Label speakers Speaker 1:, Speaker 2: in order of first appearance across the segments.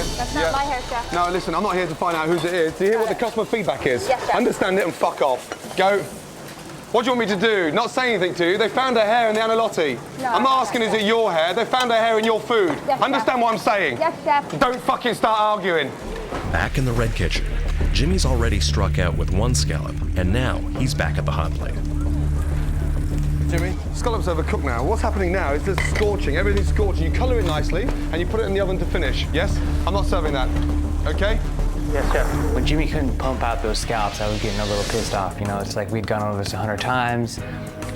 Speaker 1: here.
Speaker 2: That's not my hair, chef.
Speaker 1: No, listen, I'm not here to find out whose it is. Do you hear what the customer feedback is?
Speaker 2: Yes, chef.
Speaker 1: Understand it and fuck off. Go. What do you want me to do? Not say anything to you? They found her hair in the Analotti.
Speaker 2: No,
Speaker 1: I'm not asking, is it your hair? They found her hair in your food.
Speaker 2: Yes,
Speaker 1: Understand
Speaker 2: chef.
Speaker 1: what I'm saying?
Speaker 2: Yes, chef.
Speaker 1: Don't fucking start arguing.
Speaker 3: Back in the red kitchen, Jimmy's already struck out with one scallop, and now he's back at the hot plate.
Speaker 1: Jimmy, scallops overcooked now. What's happening now is there's scorching. Everything's scorching. You colour it nicely, and you put it in the oven to finish. Yes? I'm not serving that. Okay?
Speaker 4: Yes, chef. When Jimmy couldn't pump out those scallops, I was getting a little pissed off. You know, it's like we'd gone over this 100 times.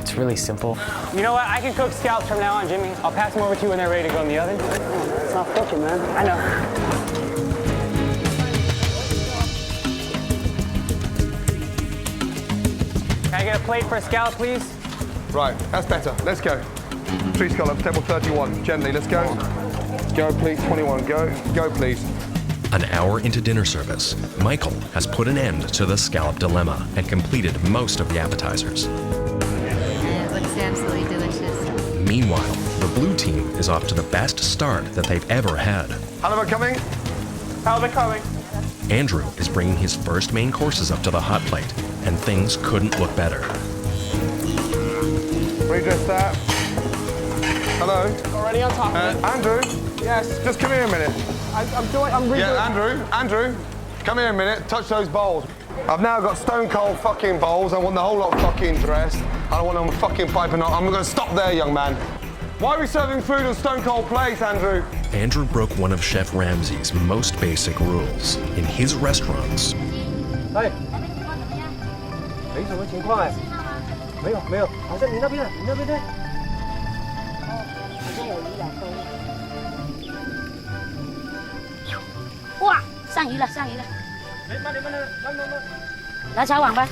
Speaker 4: It's really simple. You know what? I can cook scallops from now on, Jimmy. I'll pass them over to you when they're ready to go in the oven. It's not cooking, man. I know. Can I get a plate for a scallop, please?
Speaker 1: Right, that's better. Let's go. 3 scallops, table 31. Gently, let's go. Go, please. 21. Go. Go, please.
Speaker 3: An hour into dinner service, Michael has put an end to the scallop dilemma and completed most of the appetizers.
Speaker 5: It looks absolutely delicious.
Speaker 3: Meanwhile, the blue team is off to the best start that they've ever had.
Speaker 1: Halibut coming?
Speaker 4: Halibut coming.
Speaker 3: Andrew is bringing his first main courses up to the hot plate, and things couldn't look better.
Speaker 1: Redress that. Hello?
Speaker 4: Already on top of it.
Speaker 1: Andrew?
Speaker 4: Yes.
Speaker 1: Just come here a minute.
Speaker 4: I'm redoing.
Speaker 1: Yeah, Andrew, come here a minute, touch those bowls. I've now got stone cold fucking bowls. I want the whole lot fucking dressed. I don't want them fucking piping hot. I'm gonna stop there, young man. Why are we serving food on stone cold plates, Andrew?
Speaker 3: Andrew broke one of Chef Ramsay's most basic rules. In his restaurants,
Speaker 6: Đây. Đấy,什么情况哎？没有，没有，好像你那边的，你那边的。
Speaker 7: 好像有鱼了，哇，上鱼了，上鱼了！
Speaker 6: 慢点，
Speaker 7: 来炒网吧。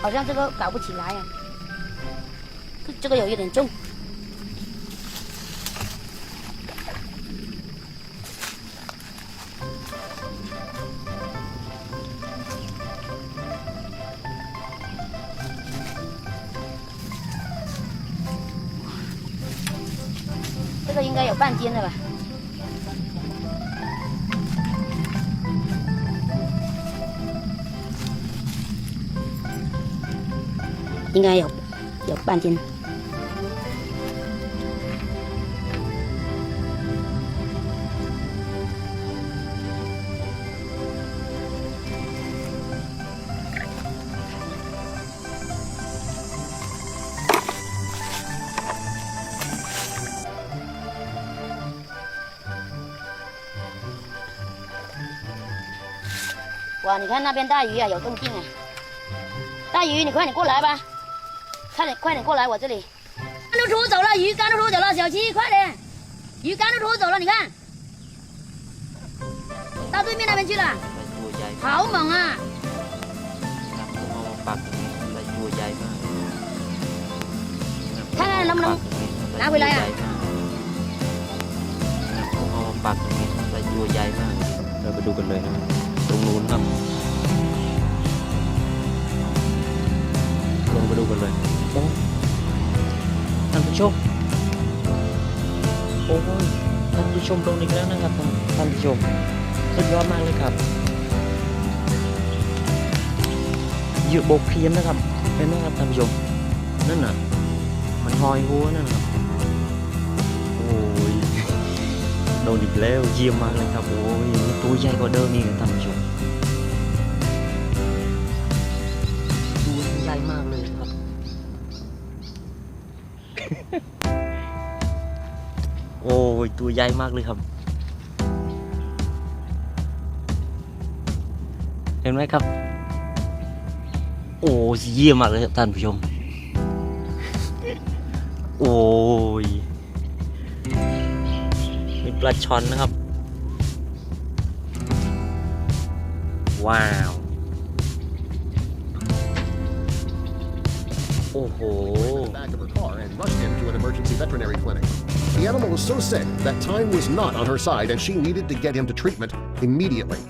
Speaker 7: 好像这个搞不起来呀，这个有一点重。这个应该有半斤了吧？应该有半斤。哇，你看那边大鱼啊，有动静啊！大鱼，你快点过来吧，快点过来我这里。竿都拖走了，鱼竿都拖走了，小七快点，鱼竿都拖走了，你看，到对面那边去了，好猛啊！看看能不能拿回来啊？
Speaker 8: ปักตรงนี้ใส่ตัวใหญ่มากเราไปดูกันเลยนะตรงนู้นครับลงไปดูกันเลยโอ้ท่านผู้ชมโอ้ยท่านผู้ชมลงอีกแล้วนะครับท่านผู้ชมสุดยอดมากเลยครับเหยื่อโบกเพียนนะครับเห็นไหมครับท่านผู้ชมนั่นน่ะมันหอยหัวนั่นครับโอ้ย โดนอีกแล้วเยี่ยมมากเลยครับโอ้ยตัวใหญ่กว่าเดิมนี่ท่านผู้ชมตัวใหญ่มากเลยครับ โอ้ยตัวใหญ่มากเลยครับเห็นไหมครับโอ้ยเยี่ยมมากเลยครับท่านผู้ชมโอ้ย มีปลาช่อนนะครับว้าวโอ้โห
Speaker 9: back of her car and rushed him to an emergency veterinary clinic. The animal was so sick that time was not on her side and she needed to get him to treatment immediately.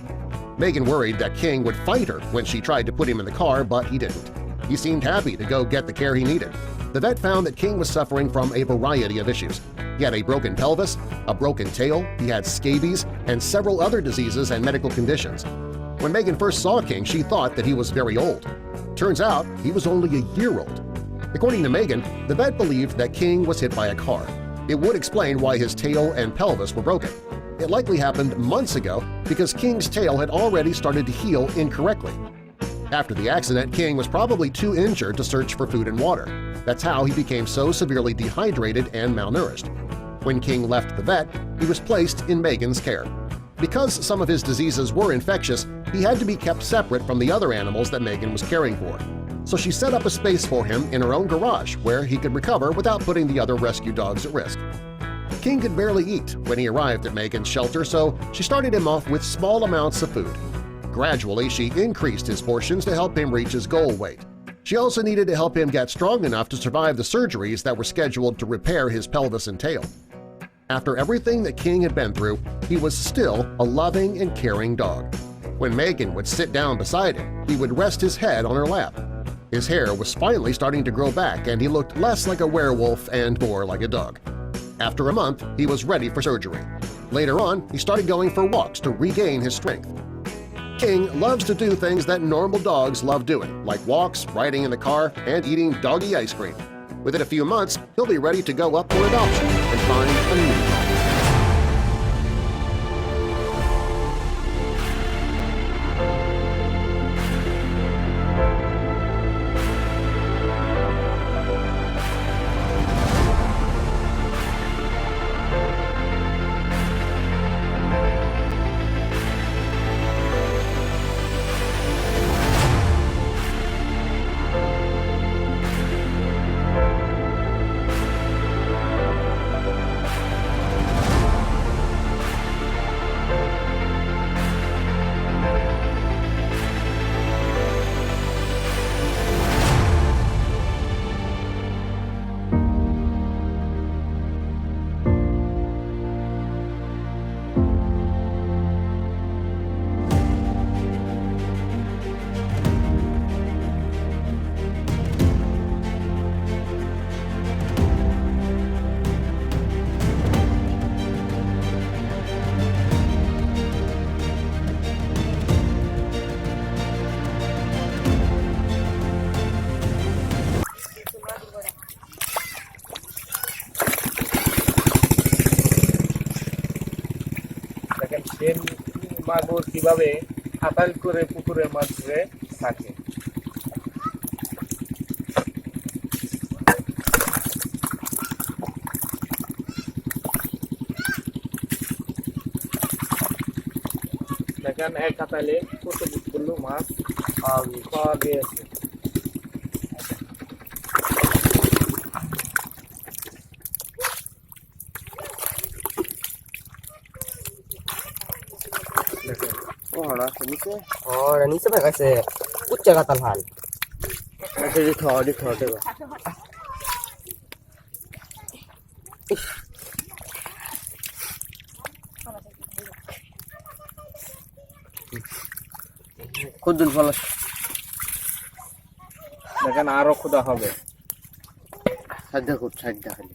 Speaker 9: Megan worried that King would fight her when she tried to put him in the car, but he didn't. He seemed happy to go get the care he needed. The vet found that King was suffering from a variety of issues. He had a broken pelvis, a broken tail, he had scabies, and several other diseases and medical conditions. When Megan first saw King, she thought that he was very old. Turns out he was only a year old. According to Megan, the vet believed that King was hit by a car. It would explain why his tail and pelvis were broken. It likely happened months ago because King's tail had already started to heal incorrectly. After the accident, King was probably too injured to search for food and water. That's how he became so severely dehydrated and malnourished. When King left the vet, he was placed in Megan's care. Because some of his diseases were infectious, he had to be kept separate from the other animals that Megan was caring for. So she set up a space for him in her own garage where he could recover without putting the other rescue dogs at risk. King could barely eat when he arrived at Megan's shelter, so she started him off with small amounts of food. Gradually, she increased his portions to help him reach his goal weight. She also needed to help him get strong enough to survive the surgeries that were scheduled to repair his pelvis and tail. After everything that King had been through, he was still a loving and caring dog. When Megan would sit down beside him, he would rest his head on her lap. His hair was finally starting to grow back and he looked less like a werewolf and more like a dog. After a month, he was ready for surgery. Later on, he started going for walks to regain his strength. King loves to do things that normal dogs love doing, like walks, riding in the car, and eating doggy ice cream. Within a few months, he'll be ready to go up for adoption and find a new home.
Speaker 6: মাগুর কিভাবে আতাল করে পুকুরের মাঝে থাকে। দেখেন এক আতালে কতগুলো মাছ পাওয়া গিয়েছে।
Speaker 2: নিচে ফেকাছে উচ্চ কাতাল হাল খুদুল ফল
Speaker 6: দেখেন আরো ক্ষুধা হবে।
Speaker 2: সাজ্জা খুব সাজ্জা খালি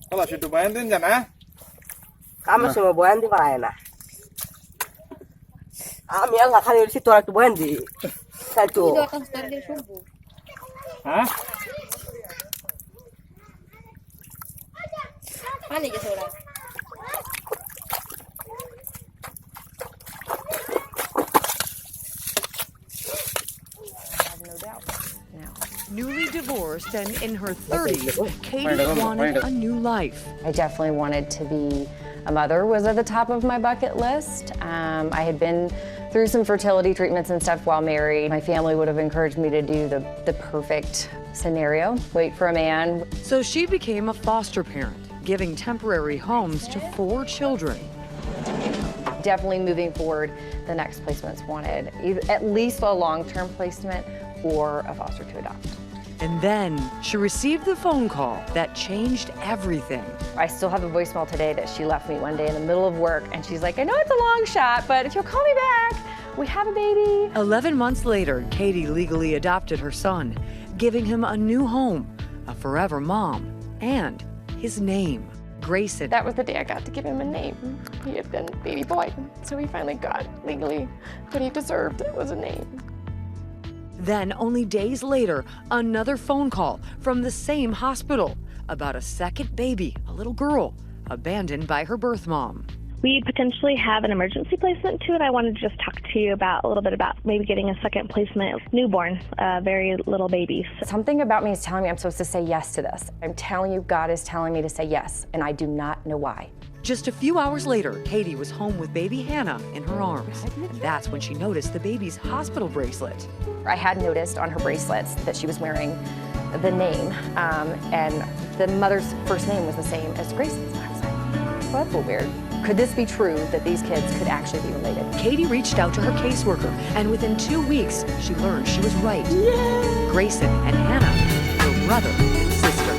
Speaker 6: খোলা সেটু বয়ান দিন জানা
Speaker 2: কামের সময় বয়ান দিতে পারে না। আমি আল্লাহ খালি বলছি তোরা একটু বয়ান দি তাই তো।
Speaker 6: হ্যাঁ
Speaker 7: পানি গেছে ওরা।
Speaker 10: Newly divorced and in her 30s, Katie wanted a new life.
Speaker 11: I definitely wanted to be a mother was at the top of my bucket list. I had been through some fertility treatments and stuff while married. My family would have encouraged me to do the perfect scenario, wait for a man.
Speaker 10: So she became a foster parent, giving temporary homes to 4 children.
Speaker 11: Definitely moving forward, the next placements wanted at least a long-term placement or a foster to adopt.
Speaker 10: And then she received the phone call that changed everything.
Speaker 11: I still have a voicemail today that she left me one day in the middle of work, and she's like, I know it's a long shot, but if you'll call me back, we have a baby.
Speaker 10: 11 months later, Katie legally adopted her son. giving him a new home, a forever mom, and his name, Grayson.
Speaker 12: That was the day I got to give him a name. He had been baby boy, so he finally got legally what he deserved. It was a name.
Speaker 10: Then, only days later, another phone call from the same hospital about a second baby, a little girl, abandoned by her birth mom.
Speaker 13: We potentially have an emergency placement to it. I wanted to just talk to you about a little bit about maybe getting a second placement. Newborn, very little babies.
Speaker 11: Something about me is telling me I'm supposed to say yes to this. I'm telling you, God is telling me to say yes, and I do not know why.
Speaker 10: Just a few hours later, Katie was home with baby Hannah in her arms. And that's when she noticed the baby's hospital bracelet.
Speaker 11: I had noticed on her bracelets that she was wearing the name, and the mother's first name was the same as Grayson's. I was like, well, that's a little weird. Could this be true that these kids could actually be related?
Speaker 10: Katie reached out to her caseworker, and within 2 weeks, she learned she was right. Yay! Grayson and Hannah were brother and sister.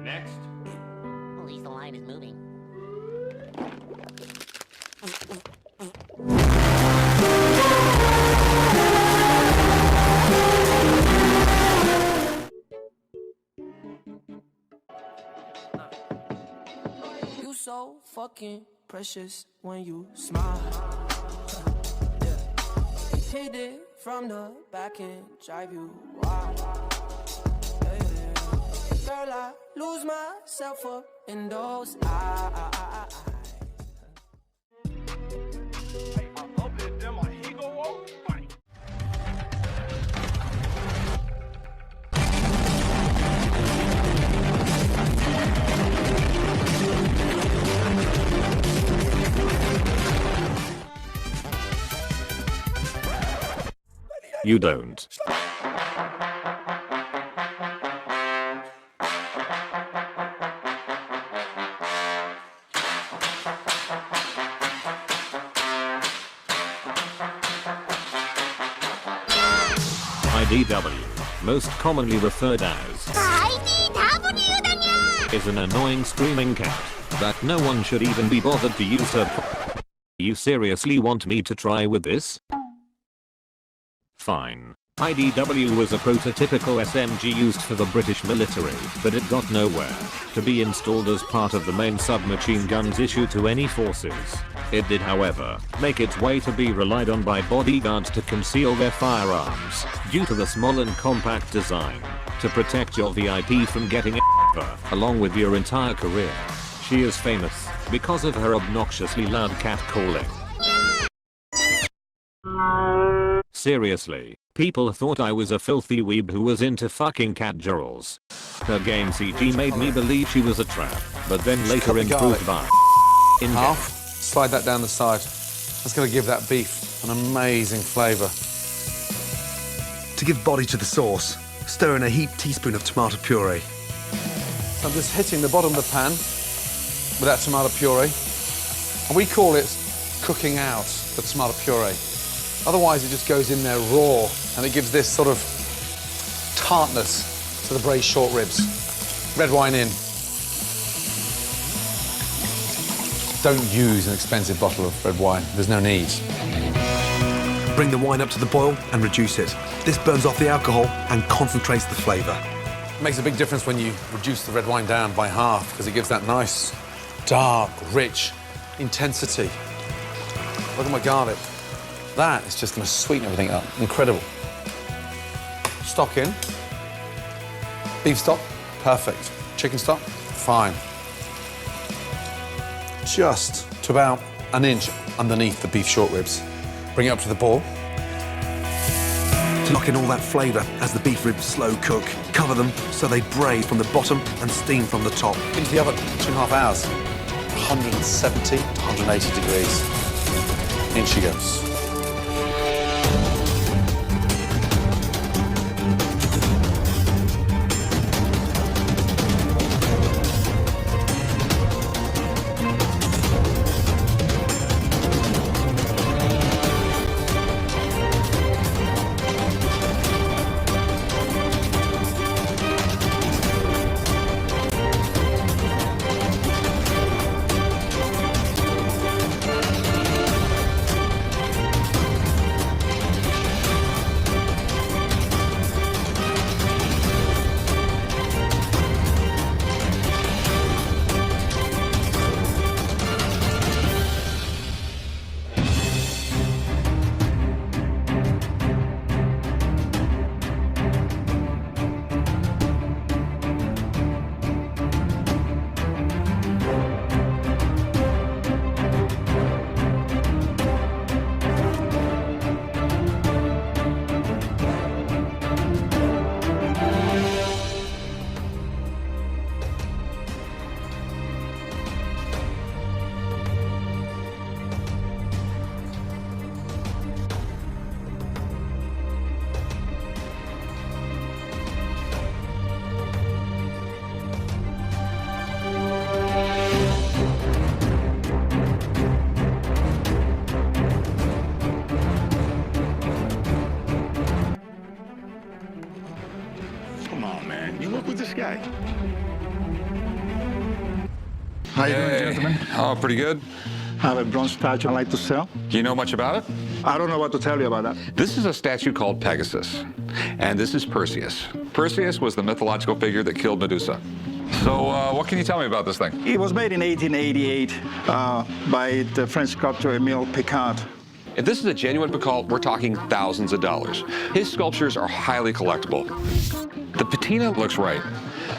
Speaker 14: Next. At least the line is moving.
Speaker 15: You so fucking precious when you smile. Yeah. Hit it from the back and drive you wild. Girl, I lose myself up in those eyes.
Speaker 16: You don't. IDW, most commonly referred as is an annoying screaming cat that no one should even be bothered to use her. You seriously want me to try with this? Fine. IDW was a prototypical SMG used for the British military, but it got nowhere to be installed as part of the main submachine guns issued to any forces. It did, however, make its way to be relied on by bodyguards to conceal their firearms, due to the small and compact design, to protect your VIP from getting along with your entire career. She is famous because of her obnoxiously loud cat calling. Seriously, people thought I was a filthy weeb who was into fucking cat girls. Her game CG made me believe she was a trap, but then later improved by in
Speaker 1: half. Slide that down the side. That's going to give that beef an amazing flavour. To give body to the sauce, stir in a heaped teaspoon of tomato puree. So I'm just hitting the bottom of the pan with that tomato puree. And we call it cooking out the tomato puree. Otherwise, it just goes in there raw, and it gives this sort of tartness to the braised short ribs. Red wine in. Don't use an expensive bottle of red wine. There's no need.
Speaker 17: Bring the wine up to the boil and reduce it. This burns off the alcohol and concentrates the flavour.
Speaker 18: It makes a big difference when you reduce the red wine down by half because it gives that nice, dark, rich intensity. Look at my garlic. That is just going to sweeten everything up. Incredible. Stock in. Beef stock, perfect. Chicken stock, fine. Just to about an inch underneath the beef short ribs. Bring it up to the boil.
Speaker 17: To lock in all that flavour as the beef ribs slow cook, cover them so they braise from the bottom and steam from the top.
Speaker 18: Into the oven, 2.5 hours. 170 to 180 degrees. In she goes.
Speaker 19: How you doing, gentlemen?
Speaker 20: Oh, pretty good.
Speaker 19: I have a bronze statue I'd like to sell.
Speaker 20: Do you know much about it?
Speaker 19: I don't know what to tell you about that.
Speaker 20: This is a statue called Pegasus, and this is Perseus. Perseus was the mythological figure that killed Medusa. So what can you tell me about this thing?
Speaker 19: It was made in 1888 by the French sculptor Émile Picard.
Speaker 20: If this is a genuine Picard, we're talking thousands of dollars. His sculptures are highly collectible. The patina looks right.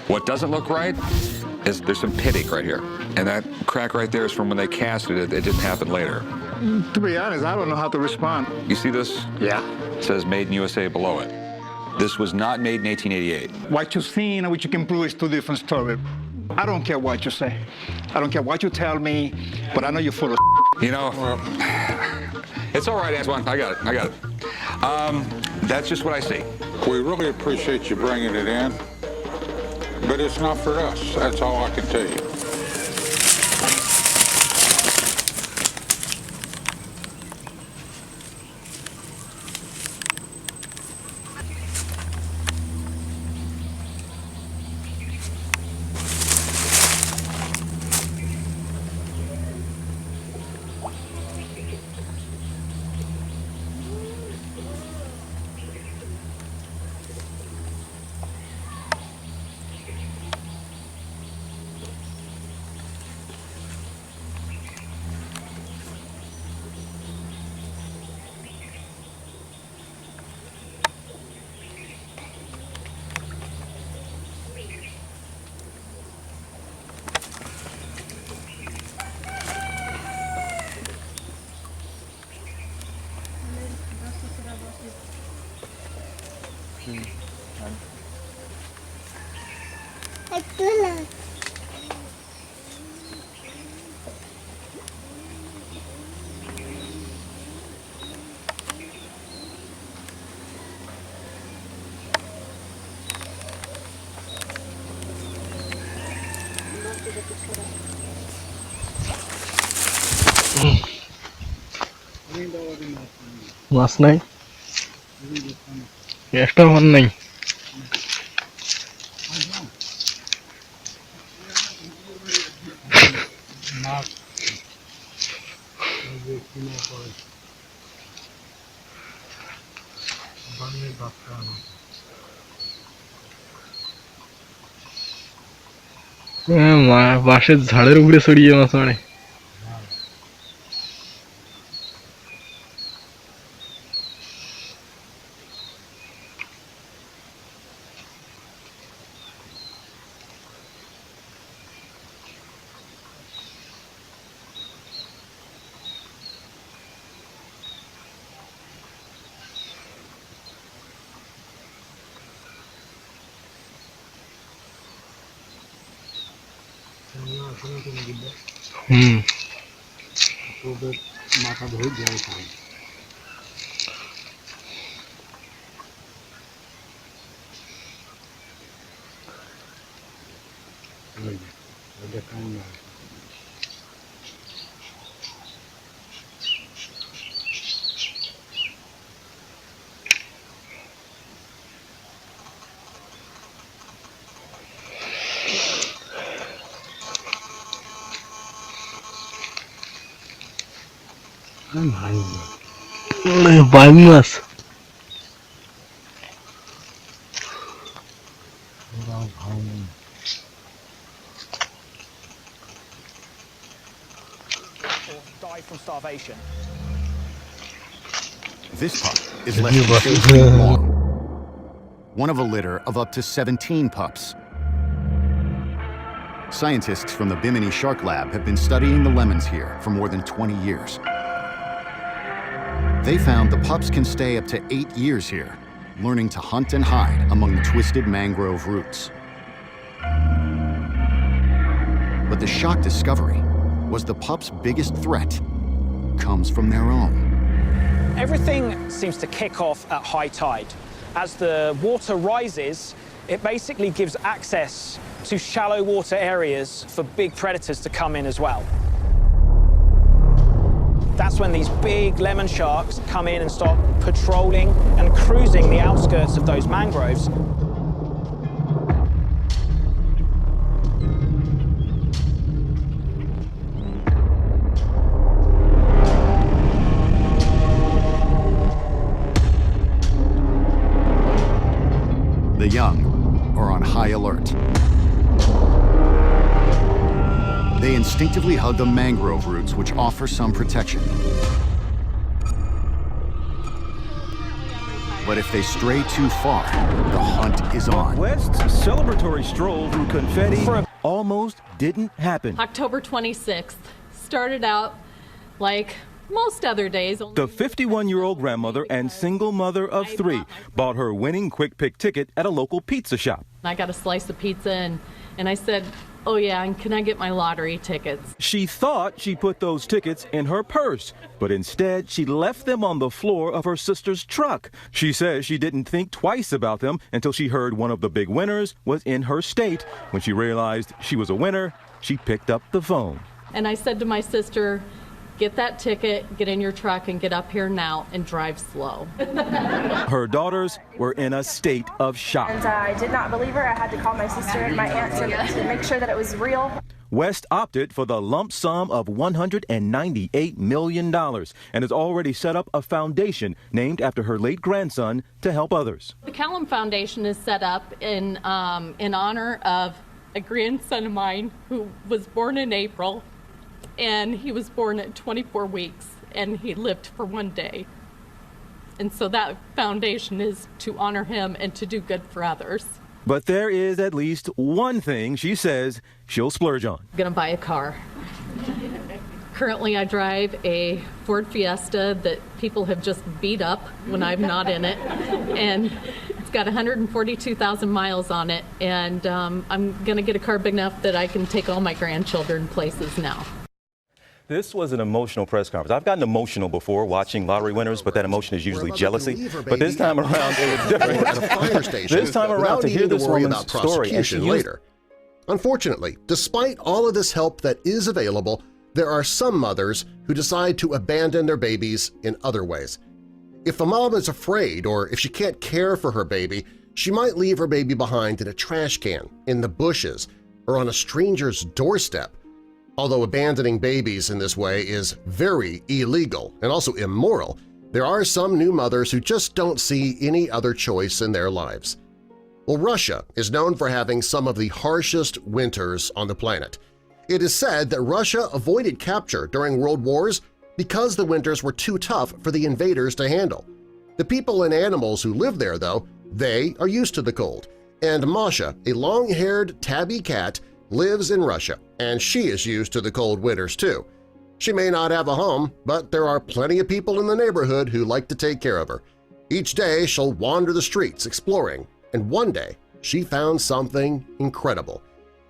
Speaker 20: What doesn't look right is there's some pit ink right here. And that crack right there is from when they cast it. It didn't happen later.
Speaker 19: To be honest, I don't know how to respond.
Speaker 20: You see this?
Speaker 19: Yeah.
Speaker 20: It says Made in USA below it. This was not made in 1888.
Speaker 19: What you've seen and what you can prove is two different stories. I don't care what you say. I don't care what you tell me, but I know you're full of
Speaker 20: You know, it's all right, Antoine. I got it. That's just what I see.
Speaker 21: We really appreciate you bringing it in, but it's not for us. That's all I can tell you.
Speaker 6: ವಾಸನೆ ಎಷ್ಟೋ ಹೊನ್ನೈ
Speaker 5: বাঁশের ঝাড়ের উপরে ছড়িয়ে মাছ মারে।
Speaker 6: মাথা ধরে দেওয়া খায়। বাইম মাছ।
Speaker 22: Die from starvation.
Speaker 23: This pup is less than 6 feet long. One of a litter of up to 17 pups. Scientists from the Bimini Shark Lab have been studying the lemons here for more than 20 years. They found the pups can stay up to 8 years here, learning to hunt and hide among the twisted mangrove roots. But the shock discovery was the pups' biggest threat comes from their own.
Speaker 22: Everything seems to kick off at high tide. As the water rises, it basically gives access to shallow water areas for big predators to come in as well. That's when these big lemon sharks come in and start patrolling and cruising the outskirts of those mangroves.
Speaker 23: The young are on high alert. They instinctively hug the mangrove roots, which offer some protection. But if they stray too far, the hunt is on.
Speaker 24: West's celebratory stroll through confetti almost didn't happen.
Speaker 25: October 26th started out like most other days.
Speaker 24: The 51-year-old grandmother and single mother of 3 bought her winning quick pick ticket at a local pizza shop.
Speaker 25: I got a slice of pizza and I said, oh yeah, and can I get my lottery tickets?
Speaker 24: She thought she put those tickets in her purse, but instead she left them on the floor of her sister's truck. She says she didn't think twice about them until she heard one of the big winners was in her state. When she realized she was a winner, she picked up the phone.
Speaker 25: And I said to my sister, get that ticket, get in your truck and get up here now and drive slow.
Speaker 24: Her daughters were in a state of shock.
Speaker 26: And I did not believe her. I had to call my sister and my aunt to make sure that it was real.
Speaker 24: West opted for the lump sum of $198 million and has already set up a foundation named after her late grandson to help others.
Speaker 25: The Callum Foundation is set up in honor of a grandson of mine who was born in April. And he was born at 24 weeks, and he lived for 1 day. And so that foundation is to honor him and to do good for others.
Speaker 24: But there is at least one thing she says she'll splurge on.
Speaker 25: I'm gonna buy a car. Currently, I drive a Ford Fiesta that people have just beat up when I'm not in it. And it's got 142,000 miles on it. And I'm gonna get a car big enough that I can take all my grandchildren places now.
Speaker 27: This was an emotional press conference. I've gotten emotional before watching lottery winners, but that emotion is usually jealousy. But this time around, it was different.
Speaker 9: At a fire station,
Speaker 27: This time around, to hear this woman's
Speaker 9: about
Speaker 27: story, and she
Speaker 9: prosecution later. Unfortunately, despite all of this help that is available, there are some mothers who decide to abandon their babies in other ways. If the mom is afraid or if she can't care for her baby, she might leave her baby behind in a trash can, in the bushes, or on a stranger's doorstep. Although abandoning babies in this way is very illegal and also immoral, there are some new mothers who just don't see any other choice in their lives. Well, Russia is known for having some of the harshest winters on the planet. It is said that Russia avoided capture during World Wars because the winters were too tough for the invaders to handle. The people and animals who live there, though, they are used to the cold, and Masha, a long-haired tabby cat, lives in Russia, and she is used to the cold winters too. She may not have a home, but there are plenty of people in the neighborhood who like to take care of her. Each day she'll wander the streets exploring, and one day she found something incredible.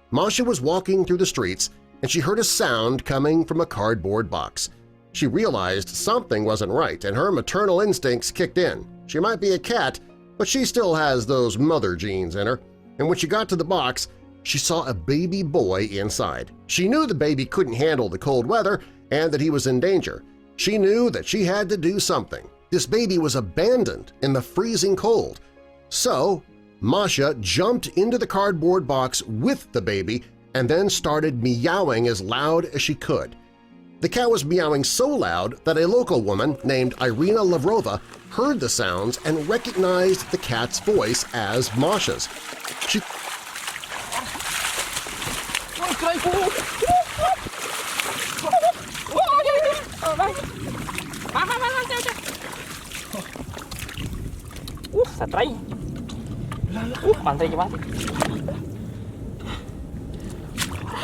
Speaker 9: Masha was walking through the streets and she heard a sound coming from a cardboard box. She realized something wasn't right and her maternal instincts kicked in. She might be a cat, but she still has those mother genes in her, and when she got to the box, she saw a baby boy inside. She knew the baby couldn't handle the cold weather and that he was in danger. She knew that she had to do something. This baby was abandoned in the freezing cold. So Masha jumped into the cardboard box with the baby and then started meowing as loud as she could. The cat was meowing so loud that a local woman named Irina Lavrova heard the sounds and recognized the cat's voice as Masha's. She
Speaker 6: Satrai. Mantay je mati.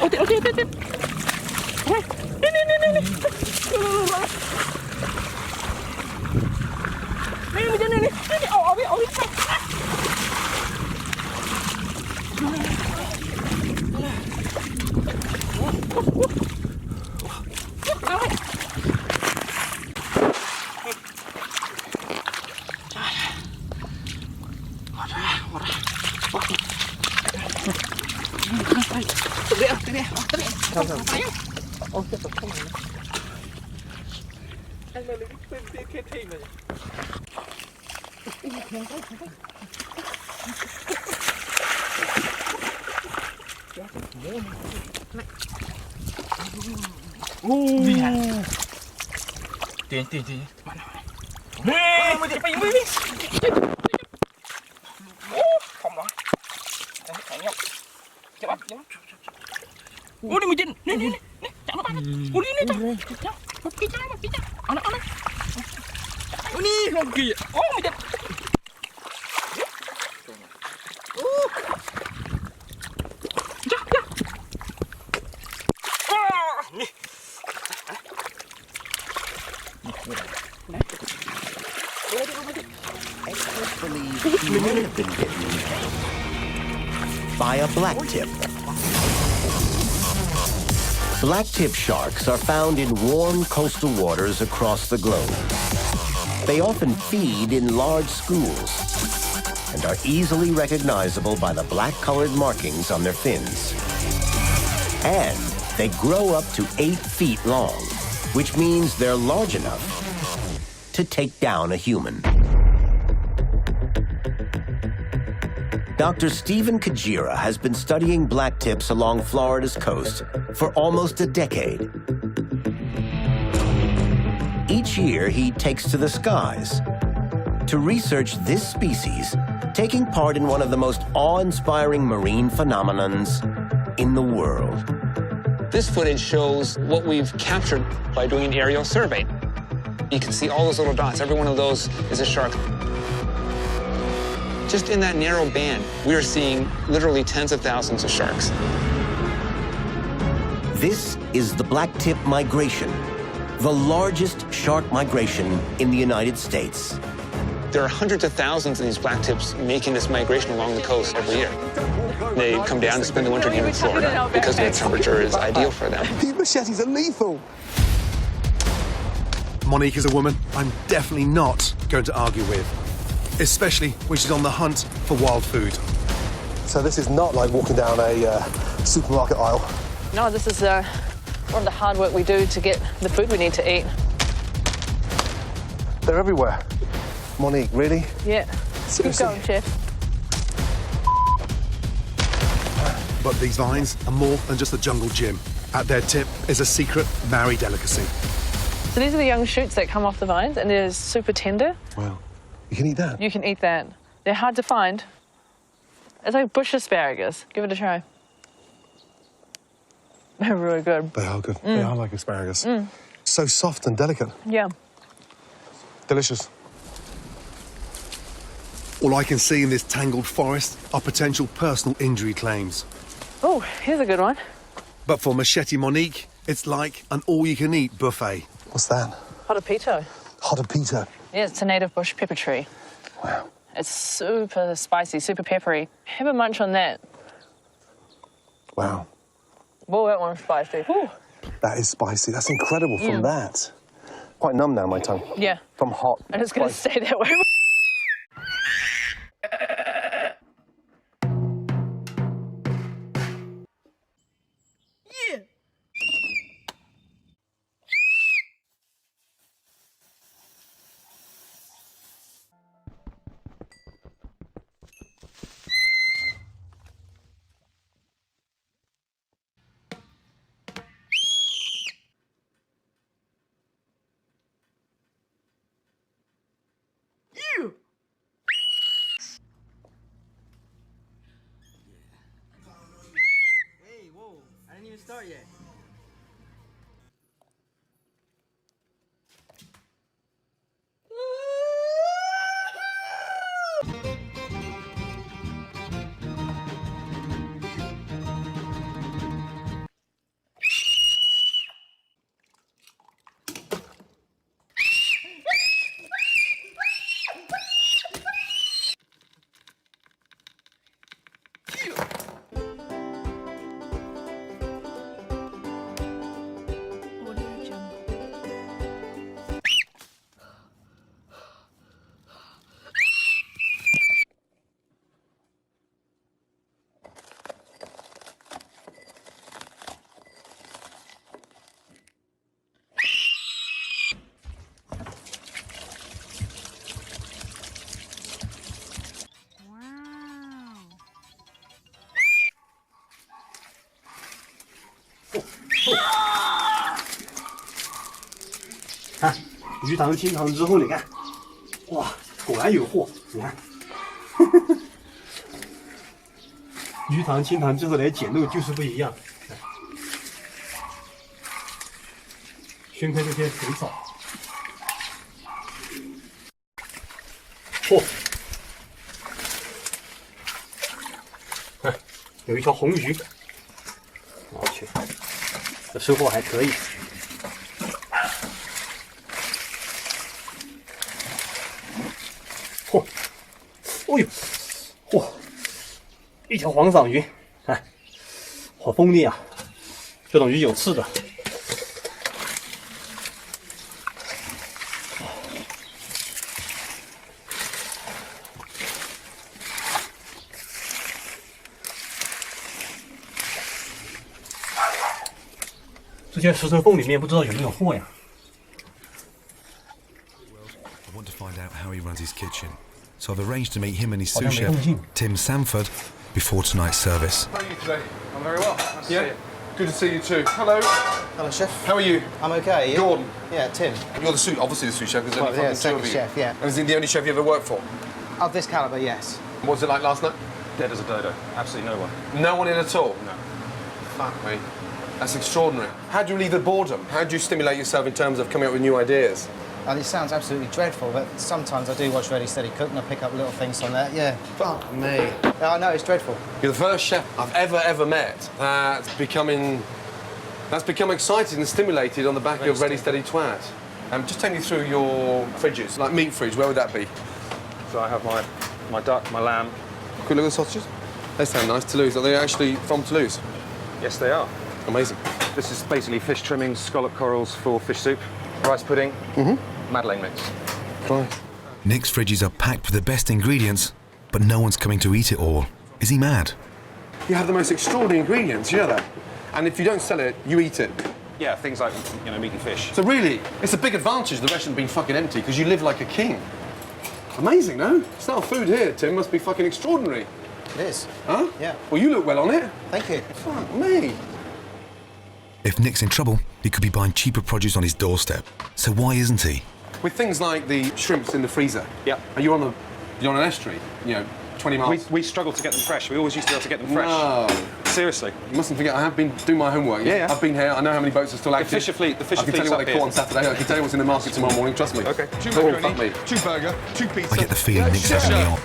Speaker 6: Oke. Ini. Ini. Awi. Tiền. Mana? Mau jadi payung ini. Không đó. Thằng nhóc. Cepat. Ini mijin. Nih. Jangan lupa. Ini dah. Pergi. Anak. Ini lagi. Oh, mijin.
Speaker 2: He might have been bitten by a blacktip. Blacktip sharks are found in warm coastal waters across the globe. They often feed in large schools and are easily recognizable by the black-colored markings on their fins. And they grow up to 8 feet long, which means they're large enough to take down a human. Dr. Stephen Kajira has been studying blacktips along Florida's coast for almost a decade. Each year, he takes to the skies to research this species, taking part in one of the most awe-inspiring marine phenomenons in the world.
Speaker 3: This footage shows what we've captured by doing an aerial survey. You can see all those little dots. Every one of those is a shark. Just in that narrow band, we are seeing literally tens of thousands of sharks.
Speaker 2: This is the blacktip migration, the largest shark migration in the United States.
Speaker 3: There are hundreds of thousands of these blacktips making this migration along the coast every year. They come down to spend the winter here in Florida because the temperature is ideal for them.
Speaker 17: These machetes are lethal. Monique is a woman I'm definitely not going to argue with, especially when she's on the hunt for wild food.
Speaker 4: So this is not like walking down a supermarket aisle.
Speaker 7: No, this is more of the hard work we do to get the food we need to eat.
Speaker 4: They're everywhere. Monique, really?
Speaker 7: Yeah.
Speaker 4: Seriously?
Speaker 7: Keep going, Chef.
Speaker 17: But these vines are more than just a jungle gym. At their tip is a secret Maori delicacy.
Speaker 7: So these are the young shoots that come off the vines, and they're super tender.
Speaker 4: Wow. You can eat that?
Speaker 7: You can eat that. They're hard to find. It's like bush asparagus. Give it a try. They're really good.
Speaker 4: They are good. They are like asparagus. So soft and delicate.
Speaker 7: Yeah.
Speaker 4: Delicious. All I can see in this tangled forest are potential personal injury claims.
Speaker 7: Oh, here's a good one.
Speaker 4: But for Machete Monique, it's like an all-you-can-eat buffet. What's that?
Speaker 7: Hotapito.
Speaker 4: Hotapito.
Speaker 7: Yeah, it's a native bush pepper tree.
Speaker 4: Wow.
Speaker 7: It's super spicy, super peppery. Have a munch on that.
Speaker 4: Wow.
Speaker 7: Whoa, that one's spicy. Whew.
Speaker 4: That is spicy. That's incredible from that. Quite numb now, my tongue.
Speaker 7: Yeah.
Speaker 4: From hot.
Speaker 7: And it's going to stay that way.
Speaker 6: Hey, whoa, I didn't even start yet.看鱼塘清塘之后，你看，哇，果然有货，你看，鱼塘清塘之后来捡肉就是不一样。掀开这些水草，嚯，看，有一条红鱼，我去，这收获还可以。嚯，哦呦，嚯，一条黄鳝鱼，看，好锋利啊！这种鱼有刺的。这些石头缝里面不知道有没有货呀？
Speaker 17: I want to find out how he runs his kitchen, so I've arranged to meet him and his sous chef, Tim Sanford, before tonight's service.
Speaker 1: How are you today? I'm very well. Nice to see you. Good to see you too. Hello.
Speaker 6: Hello, chef.
Speaker 1: How are you?
Speaker 6: I'm okay. Yeah?
Speaker 1: Gordon.
Speaker 6: Yeah, Tim.
Speaker 1: You're the sous, obviously the sous chef, because
Speaker 6: Well,
Speaker 1: there's only
Speaker 6: yeah,
Speaker 1: fucking two of you.
Speaker 6: chef, yeah.
Speaker 1: And is he the only chef you ever worked for?
Speaker 6: Of this calibre, yes.
Speaker 1: What was it like last night?
Speaker 8: Dead as a dodo. Absolutely no one.
Speaker 1: No one in at all?
Speaker 8: No.
Speaker 1: Fuck me. That's extraordinary. How do you relieve the boredom? How do you stimulate yourself in terms of coming up with new ideas?
Speaker 6: And it sounds absolutely dreadful, but sometimes I do watch Ready Steady Cook and I pick up little things from that, yeah. Fuck me. Yeah, I know, it's dreadful.
Speaker 1: You're the first chef I've ever met that's become excited and stimulated on the back of Ready Steady Twat. Just take me through your fridges, like meat fridge, where would that be?
Speaker 8: So I have my duck, my lamb.
Speaker 1: Quick look at the sausages. They sound nice. Toulouse, are they actually from Toulouse?
Speaker 8: Yes, they are.
Speaker 1: Amazing.
Speaker 8: This is basically fish trimmings, scallop corals for fish soup, rice pudding, Madeleine mix.
Speaker 1: Right.
Speaker 17: Nick's fridges are packed with the best ingredients, but no one's coming to eat it all. Is he mad?
Speaker 1: You have the most extraordinary ingredients, you know that? And if you don't sell it, you eat it.
Speaker 8: Yeah, things like, you know, meat and fish.
Speaker 1: So really, it's a big advantage the restaurant being fucking empty because you live like a king. Amazing, no? Style food here, Tim, must be fucking extraordinary.
Speaker 6: It is.
Speaker 1: Huh?
Speaker 6: Yeah.
Speaker 1: Well, you look well on it.
Speaker 6: Thank you.
Speaker 1: Fuck me.
Speaker 17: If Nick's in trouble, he could be buying cheaper produce on his doorstep. So why isn't he?
Speaker 18: With things like the shrimps in the freezer, are you on an estuary, 20 miles?
Speaker 8: We struggle to get them fresh. We always used to be able to get them fresh.
Speaker 18: No.
Speaker 8: Seriously.
Speaker 18: You mustn't forget, I have been doing my homework.
Speaker 8: Yeah.
Speaker 18: I've been here, I know how many boats are still active.
Speaker 8: The Fisher Fleet
Speaker 18: I can tell you what they caught on Saturday, I can tell you what's in the market tomorrow morning, trust me.
Speaker 8: Okay.
Speaker 1: 2
Speaker 18: Fuck
Speaker 1: macaroni,
Speaker 18: me.
Speaker 1: 2 burger, 2 pizza.
Speaker 17: I get the feeling Nick's having me on.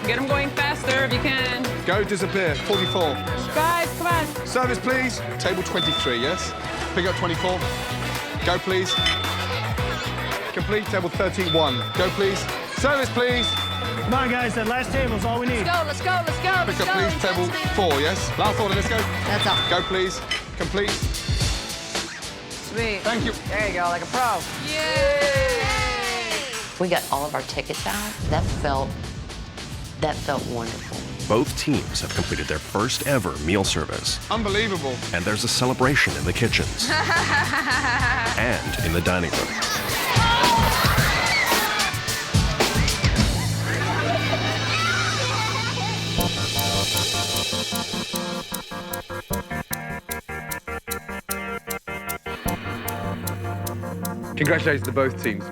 Speaker 7: Get them going faster if you can.
Speaker 1: Go, disappear, 44.
Speaker 7: Guys, come on.
Speaker 1: Service, please. Table 23, yes? Pick up 24. Go, please. Complete, table 31. Go, please. Service, please.
Speaker 10: Come on, guys, that last table's all we need.
Speaker 7: Let's go.
Speaker 1: Pick up, please, table 4, yes? Last order, let's go.
Speaker 7: That's up.
Speaker 1: Go, please. Complete.
Speaker 7: Sweet.
Speaker 1: Thank you.
Speaker 7: There you go, like a pro. Yay!
Speaker 11: We got all of our tickets out. That felt wonderful.
Speaker 12: Both teams have completed their first ever meal service.
Speaker 1: Unbelievable.
Speaker 12: And there's a celebration in the kitchens and in the dining room.
Speaker 1: Congratulations to both teams.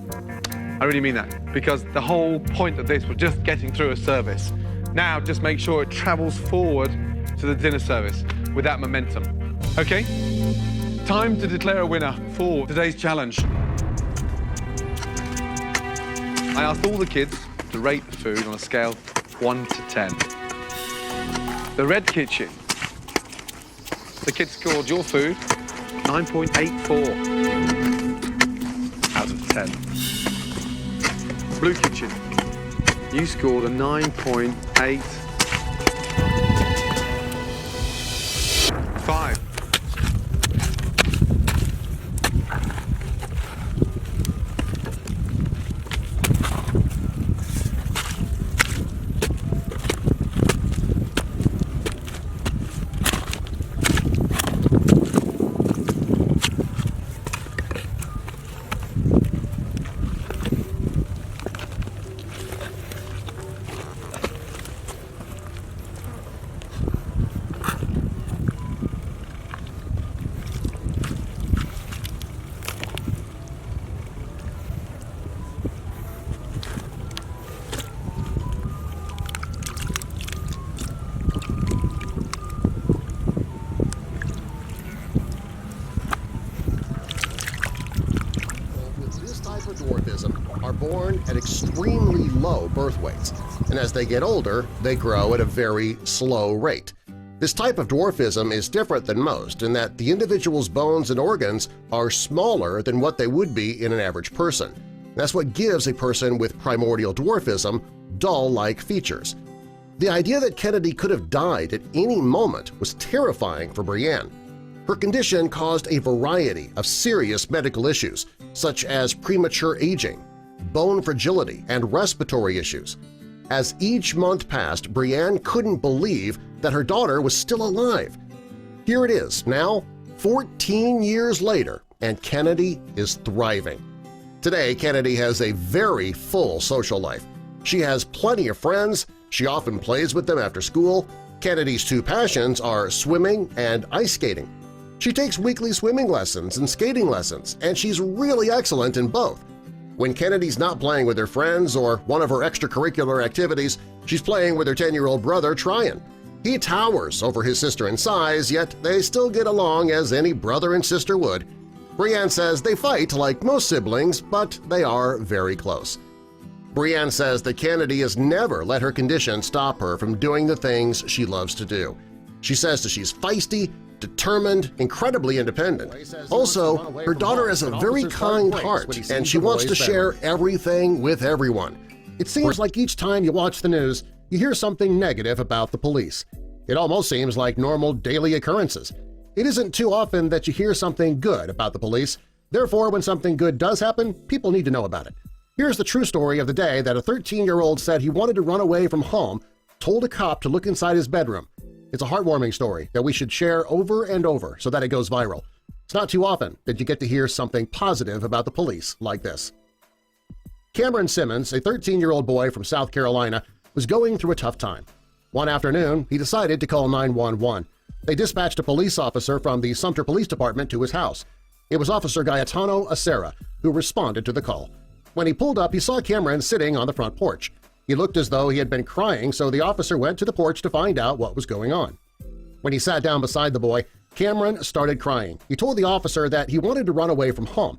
Speaker 1: I really mean that, because the whole point of this was just getting through a service. Now, just make sure it travels forward to the dinner service with that momentum. Okay? Time to declare a winner for today's challenge. I asked all the kids to rate the food on a scale 1 to 10. The red kitchen, the kids scored your food 9.84 out of 10. Blue kitchen, you scored a 9.85.
Speaker 9: Dwarfism are born at extremely low birth weights, and as they get older, they grow at a very slow rate. This type of dwarfism is different than most in that the individual's bones and organs are smaller than what they would be in an average person. That's what gives a person with primordial dwarfism doll-like features. The idea that Kennedy could have died at any moment was terrifying for Brienne. Her condition caused a variety of serious medical issues, such as premature aging, bone fragility, and respiratory issues. As each month passed, Brienne couldn't believe that her daughter was still alive. Here it is, now 14 years later, and Kennedy is thriving. Today, Kennedy has a very full social life. She has plenty of friends, she often plays with them after school. Kennedy's two passions are swimming and ice skating. She takes weekly swimming lessons and skating lessons, and she's really excellent in both. When Kennedy's not playing with her friends or one of her extracurricular activities, she's playing with her 10-year-old brother, Tryon. He towers over his sister in size, yet they still get along as any brother and sister would. Brienne says they fight like most siblings, but they are very close. Brienne says that Kennedy has never let her condition stop her from doing the things she loves to do. She says that she's feisty, determined, incredibly independent. Also, her daughter has a very kind heart, and she wants to share everything with everyone. It seems like each time you watch the news, you hear something negative about the police. It almost seems like normal daily occurrences. It isn't too often that you hear something good about the police. Therefore, when something good does happen, people need to know about it. Here's the true story of the day that a 13-year-old said he wanted to run away from home, told a cop to look inside his bedroom. It's a heartwarming story that we should share over and over so that it goes viral. It's not too often that you get to hear something positive about the police like this. Cameron Simmons, a 13-year-old boy from South Carolina, was going through a tough time. One afternoon, he decided to call 911. They dispatched a police officer from the Sumter Police Department to his house. It was Officer Gaetano Acera who responded to the call. When he pulled up, he saw Cameron sitting on the front porch. He looked as though he had been crying, so the officer went to the porch to find out what was going on. When he sat down beside the boy, Cameron started crying. He told the officer that he wanted to run away from home.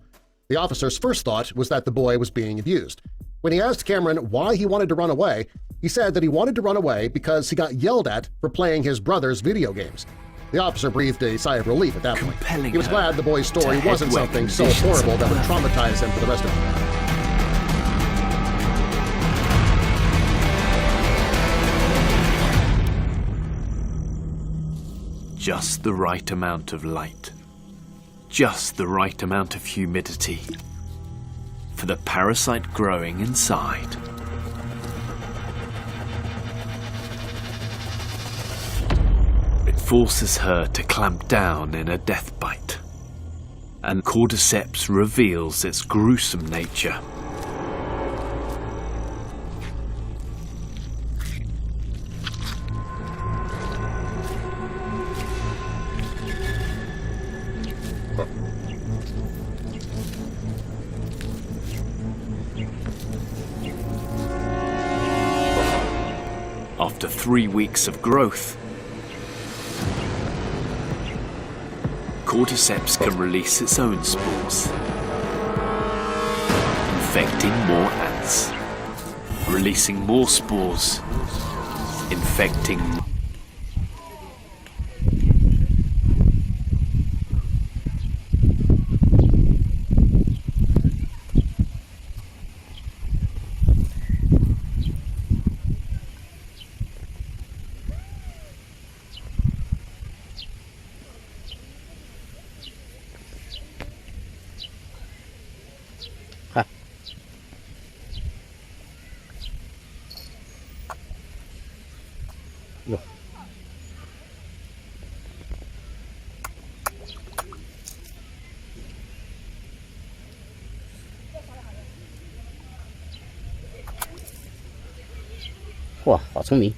Speaker 9: The officer's first thought was that the boy was being abused. When he asked Cameron why he wanted to run away, he said that he wanted to run away because he got yelled at for playing his brother's video games. The officer breathed a sigh of relief at that point. He was glad the boy's story wasn't something so horrible that would traumatize him for the rest of his life.
Speaker 13: Just the right amount of light. Just the right amount of humidity for the parasite growing inside. It forces her to clamp down in a death bite, and cordyceps reveals its gruesome nature. After 3 weeks of growth, cordyceps can release its own spores, infecting more ants, releasing more spores, infecting more.
Speaker 14: 哇，好聪明！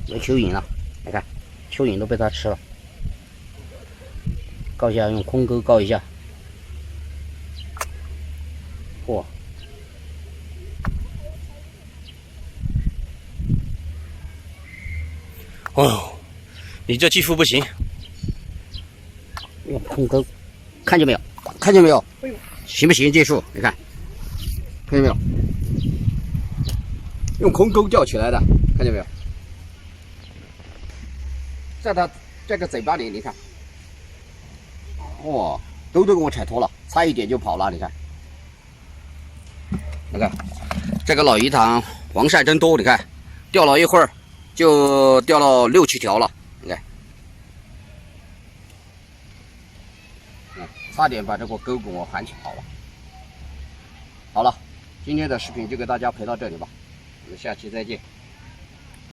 Speaker 14: 有蚯蚓了，你看，蚯蚓都被它吃了。告一下，用空钩告一下。嚯！哦，你这技术不行，用空钩，看见没有？看见没有？行不行？技术，你看，看见没有？用空钩钓起来的，看见没有？在它这个嘴巴里，你看，哇，都给我踩脱了，差一点就跑了，你看，你看，这个老鱼塘黄鳝真多，你看，钓了一会儿。就钓了6、7条了，你看，差点把这个钩给我喊起跑了。好了，今天的视频就给大家陪到这里吧，我们下期再见。